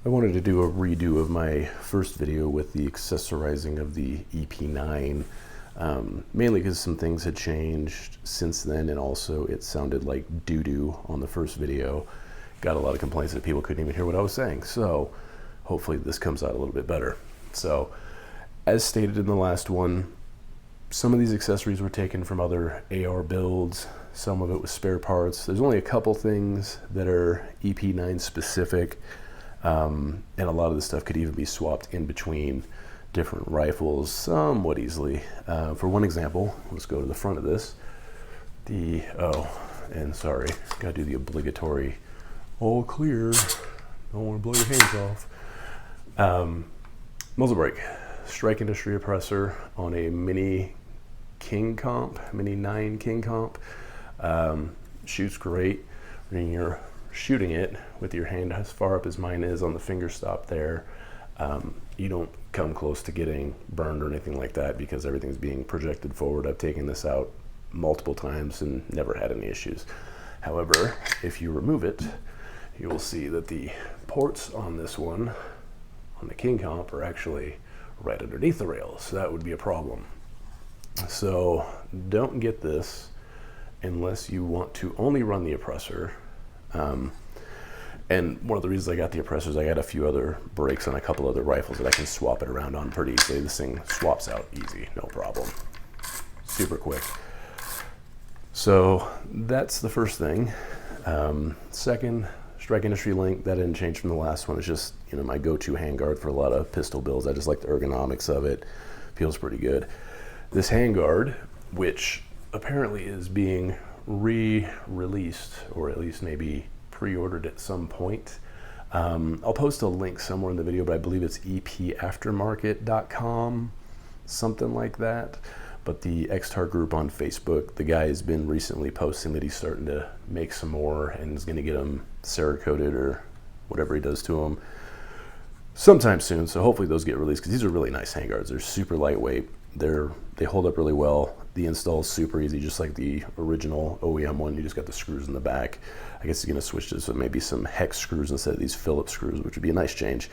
I wanted to do a redo of my first video with the accessorizing of the EP9, mainly because some things had changed since then, and also it sounded like doo-doo on the first video. Got a lot of complaints that people couldn't even hear what I was saying, so hopefully this comes out a little bit better. So, as stated in the last one, some of these accessories were taken from other AR builds, some of it was spare parts. There's only a couple things that are EP9 specific. And a lot of this stuff could even be swapped in between different rifles somewhat easily. For one example, let's go to the front of this. Sorry, gotta do the obligatory all clear, don't want to blow your hands off. Muzzle brake, Strike Industry oppressor on a Mini 9 King Comp. Shoots great when you're shooting it with your hand as far up as mine is on the finger stop there. You don't come close to getting burned or anything like that because everything's being projected forward. I've taken this out multiple times and never had any issues. However, if you remove it, you will see that the ports on this one, on the King Comp, are actually right underneath the rails. So that would be a problem. So don't get this unless you want to only run the oppressor. And one of the reasons I got the oppressors, I got a few other brakes on a couple other rifles that I can swap it around on pretty easily. This thing swaps out easy, no problem. Super quick. So that's the first thing. Second, Strike Industry link, that didn't change from the last one. It's just, my go-to handguard for a lot of pistol builds. I just like the ergonomics of it. Feels pretty good. This handguard, which apparently is being re-released, or at least maybe pre-ordered at some point. I'll post a link somewhere in the video, but I believe it's epaftermarket.com, something like that. But the XTAR group on Facebook, the guy has been recently posting that he's starting to make some more and is going to get them Cerakoted or whatever he does to them sometime soon. So hopefully those get released, because these are really nice handguards. They're super lightweight. They hold up really well. The install is super easy, just like the original OEM one. You just got the screws in the back. I guess you're going to switch to maybe some hex screws instead of these Phillips screws, which would be a nice change.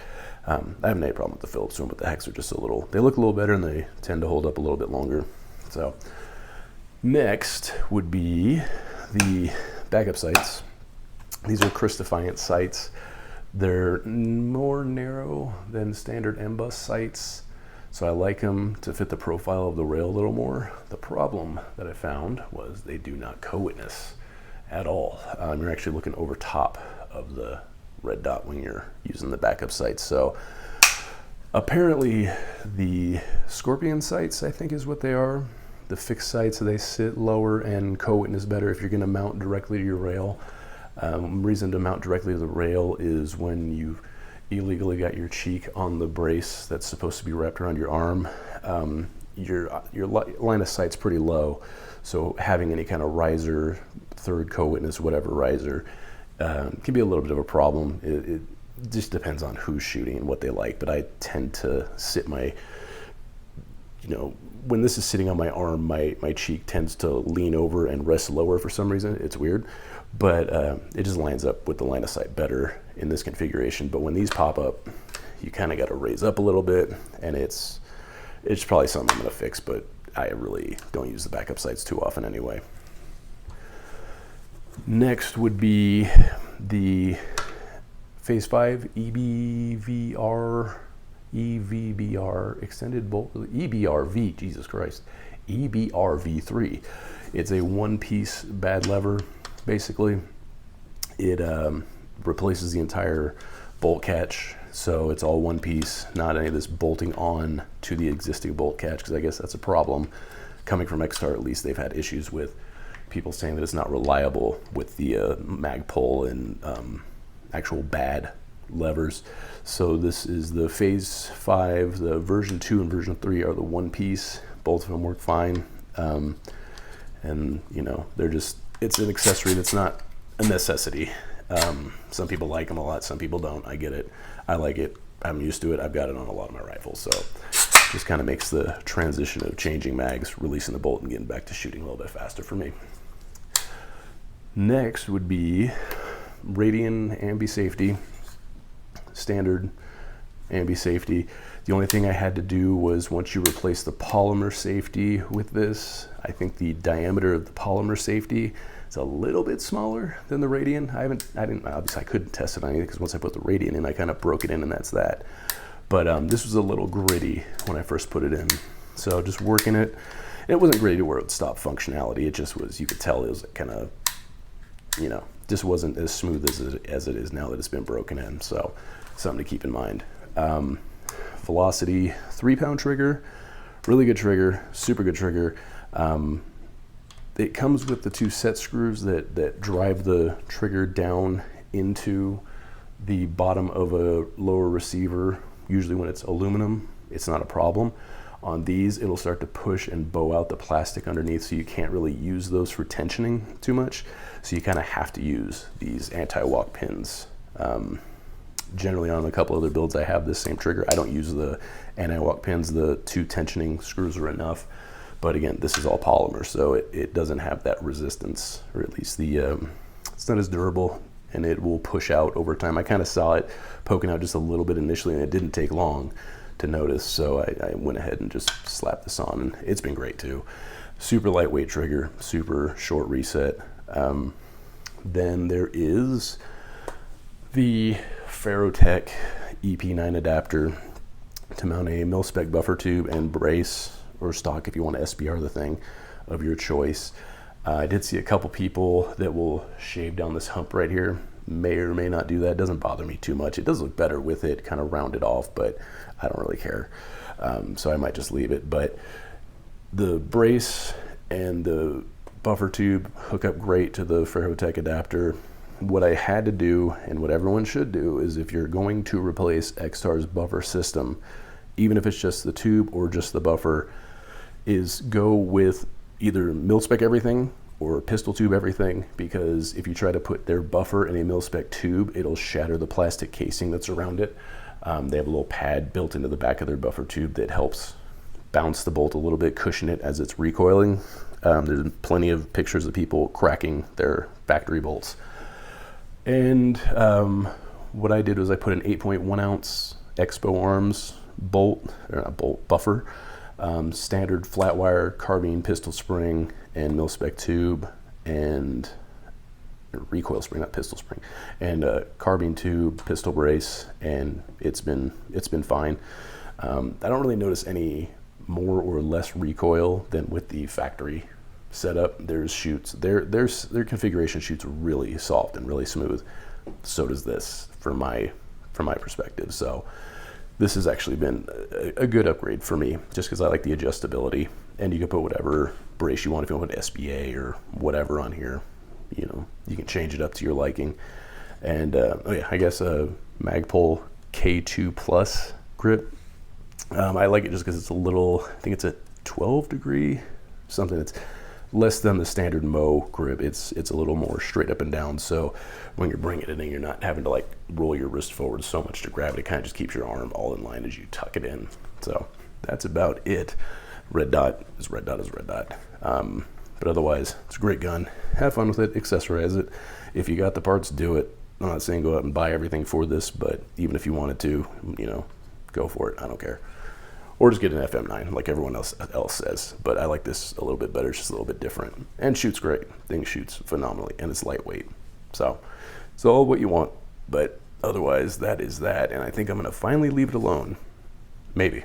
I haven't had a problem with the Phillips one, but the hex are just they look a little better and they tend to hold up a little bit longer. So next would be the backup sights. These are Chris Defiant sights. They're more narrow than standard MBUS sights, so I like them to fit the profile of the rail a little more. The problem that I found was they do not co-witness at all. You're actually looking over top of the red dot when you're using the backup sights. So apparently the Scorpion sights, I think is what they are. The fixed sights, they sit lower and co-witness better if you're going to mount directly to your rail. Reason to mount directly to the rail is when you illegally got your cheek on the brace that's supposed to be wrapped around your arm. Your line of sight's pretty low, so having any kind of riser, third co-witness, whatever riser, can be a little bit of a problem. It just depends on who's shooting and what they like, but I tend to sit when this is sitting on my arm, my cheek tends to lean over and rest lower for some reason. It's weird, but it just lines up with the line of sight better in this configuration. But when these pop up, you kind of got to raise up a little bit, and it's probably something I'm going to fix, but I really don't use the backup sights too often anyway. Next would be the Phase 5 EVBR extended bolt, EBRV, Jesus Christ, EBRV3. It's a one-piece bad lever, basically. It replaces the entire bolt catch, so it's all one piece, not any of this bolting on to the existing bolt catch, because I guess that's a problem. Coming from XTAR, at least, they've had issues with people saying that it's not reliable with the mag pull and actual bad levers. So this is the Phase 5, the version 2 and version 3 are the one piece. Both of them work fine. And it's an accessory that's not a necessity. Some people like them a lot, some people don't. I get it. I like it. I'm used to it. I've got it on a lot of my rifles. So just kind of makes the transition of changing mags, releasing the bolt, and getting back to shooting a little bit faster for me. Next would be Radian Ambi Safety. standard ambi safety. The only thing I had to do was, once you replace the polymer safety with this, I think the diameter of the polymer safety is a little bit smaller than the radian. Obviously I couldn't test it on anything because once I put the radian in, I kind of broke it in, and that's that. But this was a little gritty when I first put it in. So just working it. And it wasn't gritty to where it would stop functionality. It just was, you could tell it was kind of, you know, just wasn't as smooth as it is now that it's been broken in. So something to keep in mind. Velocity 3-pound trigger, really good trigger, super good trigger. It comes with the 2 set screws that drive the trigger down into the bottom of a lower receiver. Usually when it's aluminum, it's not a problem. On these, it'll start to push and bow out the plastic underneath, so you can't really use those for tensioning too much. So you kind of have to use these anti-walk pins. Generally on a couple other builds I have this same trigger. I don't use the anti-walk pins. The 2 tensioning screws are enough. But again, this is all polymer, so it doesn't have that resistance, or at least it's not as durable, and it will push out over time. I kind of saw it poking out just a little bit initially, and it didn't take long to notice, so I went ahead and just slapped this on, and it's been great too. Super lightweight trigger, super short reset. Then there is the Ferrotech EP9 adapter to mount a mil-spec buffer tube and brace, or stock if you want to SBR the thing of your choice. I did see a couple people that will shave down this hump right here. May or may not do that. It doesn't bother me too much. It does look better with it kind of rounded off, but I don't really care. So I might just leave it. But the brace and the buffer tube hook up great to the Ferrotech adapter. What I had to do, and what everyone should do, is if you're going to replace X-Tar's buffer system, even if it's just the tube or just the buffer, is go with either mil-spec everything or pistol tube everything, because if you try to put their buffer in a mil-spec tube, it'll shatter the plastic casing that's around it. They have a little pad built into the back of their buffer tube that helps bounce the bolt a little bit, cushion it as it's recoiling. There's plenty of pictures of people cracking their factory bolts. And what I did was I put an 8.1 ounce Expo Arms buffer, standard flat wire carbine pistol spring and mil-spec tube, and recoil spring, not pistol spring, and carbine tube, pistol brace, and it's been fine. I don't really notice any more or less recoil than with the factory setup. There's shoots, their configuration shoots really soft and really smooth. So does this from my perspective. So this has actually been a good upgrade for me, just because I like the adjustability, and you can put whatever brace you want. If you want to put SBA or whatever on here, you know, you can change it up to your liking. And oh yeah, I guess a Magpul K2 Plus grip. I like it just because it's a little, I think it's a 12 degree, something that's less than the standard Mo grip. It's a little more straight up and down, so when you're bringing it in, you're not having to like roll your wrist forward so much to grab it. It kind of just keeps your arm all in line as you tuck it in. So that's about it. Red dot is red dot is red dot. But otherwise, it's a great gun. Have fun with it, accessorize it. If you got the parts, do it. I'm not saying go out and buy everything for this, but even if you wanted to, you know, go for it. I don't care. Or just get an FM9 like everyone else says. But I like this a little bit better. It's just a little bit different. And shoots great. Thing shoots phenomenally. And it's lightweight. So it's all what you want. But otherwise, that is that. And I think I'm going to finally leave it alone. Maybe.